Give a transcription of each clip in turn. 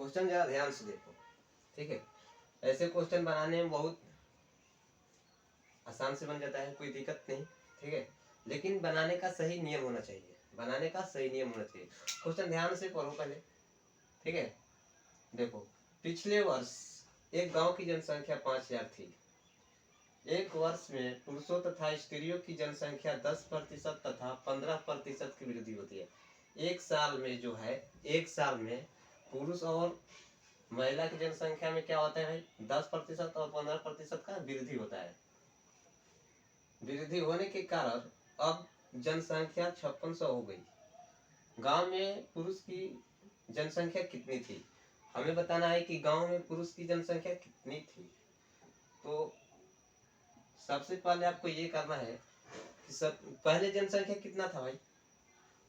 Question जरा ध्यान से देखो, ठीक है। ऐसे क्वेश्चन बनाने में बहुत आसान से बन जाता है, कोई दिक्कत नहीं, ठीक है। लेकिन बनाने का सही नियम होना चाहिए, बनाने का सही नियम होना चाहिए। क्वेश्चन ध्यान से पढ़ो पहले, ठीक है। देखो, पिछले वर्ष एक गांव की जनसंख्या 5000 थी। एक वर्ष में पुरुषों तथा स्त्रियों की जनसंख्या 10% तथा 15% की वृद्धि होती है। एक साल में जो है, एक साल में पुरुष और महिला की जनसंख्या में क्या होता है भाई, 10% और 15% का वृद्धि होता है। वृद्धि होने के कारण अब जनसंख्या 5600 हो गई। गांव में पुरुष की जनसंख्या कितनी थी, हमें बताना है कि गांव में पुरुष की जनसंख्या कितनी थी। तो सबसे पहले आपको ये करना है कि सब पहले जनसंख्या कितना था भाई,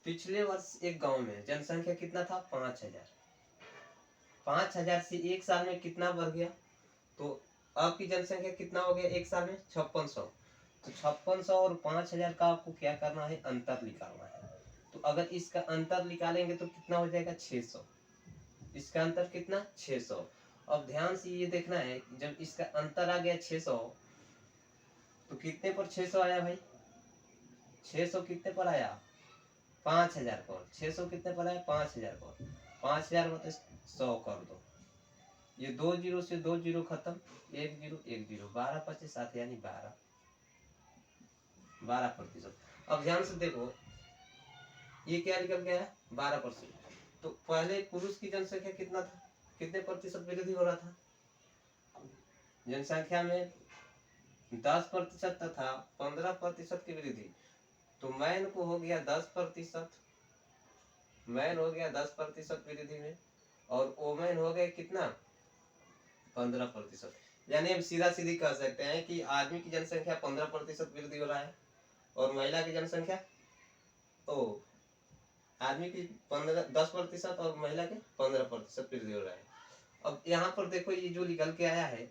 पिछले वर्ष एक गांव में जनसंख्या कितना था, 5000। 5000 से एक साल में कितना बढ़ गया, तो अब की जनसंख्या कितना हो गया एक साल में, 5600। तो 5600 और 5000 का आपको क्या करना है, अंतर निकालना है। तो अगर इसका अंतर निकालेंगे तो कितना हो जाएगा, 600। इसका अंतर कितना, 600। अब ध्यान से ये देखना है, जब इसका अंतर आ गया 600, तो कितने पर 600 आया भाई, 600 कितने पर आया, 5000 पर। 600 कितने पर आया, 5000 पर। 5000 में 100 कर दो, ये 2 जीरो से 2 जीरो खत्म, 1 जीरो 1 जीरो, 12 25 7 यानी 12%। अब ध्यान से देखो, ये क्या निकल गया है, 12%। तो पहले पुरुष की जनसंख्या कितना था, कितने प्रतिशत वृद्धि हो रहा था, जनसंख्या में 10% तथा 15% की वृद्धि। तो मैन को हो गया 10%, मैन हो गया 10% वृद्धि में, और वोमेन हो गए कितना, 15%। यानी हम सीधा सीधी कह सकते हैं कि आदमी की जनसंख्या 15% वृद्धि हो रहा है, और महिला की जनसंख्या, ओ आदमी की 10% और महिला के 15% वृद्धि हो रहा है। अब यहाँ पर देखो, ये जो निकल के आया है,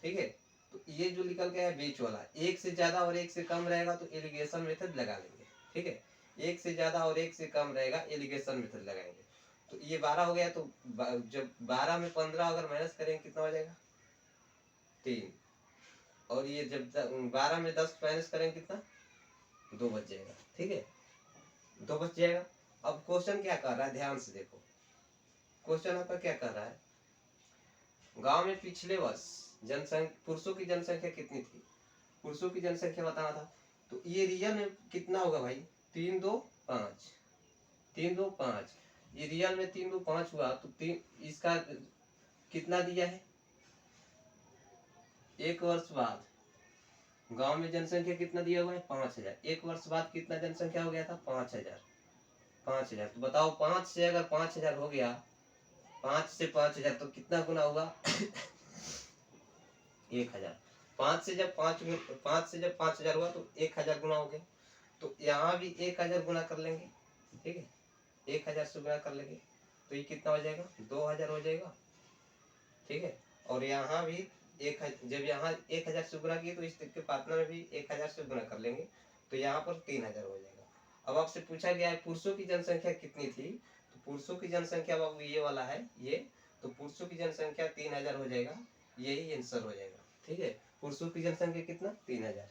ठीक है, तो ये जो निकल के आया बीच वाला, एक से ज्यादा और एक से कम रहेगा तो एलिगेशन मेथड लगा लेंगे, ठीक है। एक से ज्यादा और एक से कम रहेगा, एलिगेशन मेथड लगाएंगे। तो ये 12 हो गया, तो जब 12 में 15 अगर माइनस करेंगे कितना हो जाएगा, 3। और ये जब 12 में 10 माइनस करेंगे कितना, 2 बच जाएगा, ठीक है, 2 बच जाएगा। अब क्वेश्चन क्या कर रहा है, ध्यान से देखो, क्वेश्चन आपका क्या कर रहा है, गांव में पिछले वर्ष जनसंख्या, पुरुषों की जनसंख्या कितनी थी, पुरुषों की जनसंख्या बताना था। तो ये रियल में कितना होगा भाई, 3 2 5, 3 2 5, ये रियल में 3 2 5 हुआ, तो 3 इसका कितना दिया है, एक वर्ष बाद गांव में जनसंख्या कितना दिया हुआ है, 5000। एक वर्ष बाद कितना जनसंख्या हो गया था, 5000। 5000, तो बताओ 5 से अगर 5000 हो गया, 5 से 5000 तो कितना गुना हुआ 1000। 5 से जब 5000 हुआ तो 1000 गुना हो गया। तो यहाँ भी 1000 गुना कर लेंगे, ठीक है, 1000 से गुना कर लेंगे, तो ये कितना हो जाएगा, 2000 हो जाएगा, ठीक है। और यहाँ भी जब यहाँ 1000 से गुना किए तो इस के पार्टनर में भी 1000 से गुना कर लेंगे, तो यहाँ पर 3000 हो जाएगा। अब आपसे पूछा गया है पुरुषों की जनसंख्या कितनी थी, तो पुरुषों की जनसंख्या बाबू ये वाला है ये, तो पुरुषों की जनसंख्या 3000 हो जाएगा, यही आंसर हो जाएगा, ठीक है। पुरुषों की जनसंख्या कितना, 3000।